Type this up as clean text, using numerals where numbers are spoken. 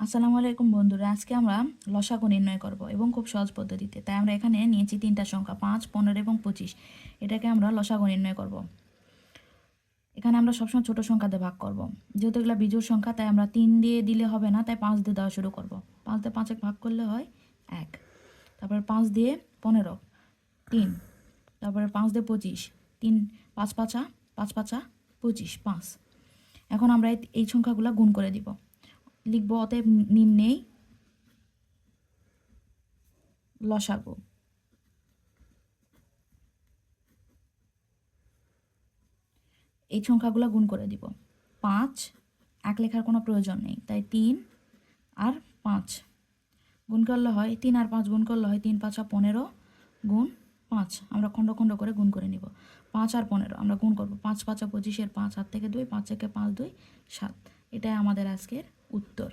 আসসালামু আলাইকুম বন্ধুরা, আজকে আমরা লসাগু নির্ণয় করব এবং খুব সহজ পদ্ধতিতে। তাই আমরা এখানে নিয়েছি তিনটা সংখ্যা 5, 15 এবং 25। এটাকে আমরা লসাগু নির্ণয় করব। এখানে আমরা সবসময় ছোট সংখ্যা দিয়ে ভাগ করব। যেহেতু এগুলো বিজোড় সংখ্যা, তাই আমরা 3 দিয়ে দিলে হবে না, তাই 5 দিয়ে দেওয়া শুরু করব। 5 দিয়ে 5 ভাগ করলে হয় 1। তারপরে 5 দিয়ে 15, 3। তারপরে 5 দিয়ে 25, 3, 5 পাঁচা 5 পাঁচা 25, 5। এখন আমরা এই সংখ্যাগুলো গুণ করে দিব। লিখব অতএব নিম্নেই লসাগু। এই সংখ্যাগুলো গুণ করে দিব। 5 এক লেখার কোনো প্রয়োজন নেই, তাই 3 আর 5 গুণ করলে হয় 3 আর 5 গুণ করলে হয় 3 5 15 গুণ 5। আমরা খণ্ড খণ্ড করে গুণ করে নিব। 5 আর 15 আমরা গুণ করব। 5 5 25, 5 হাত থেকে 2, 5 থেকে 5 2 7। এটাই আমাদের আজকের উত্তর।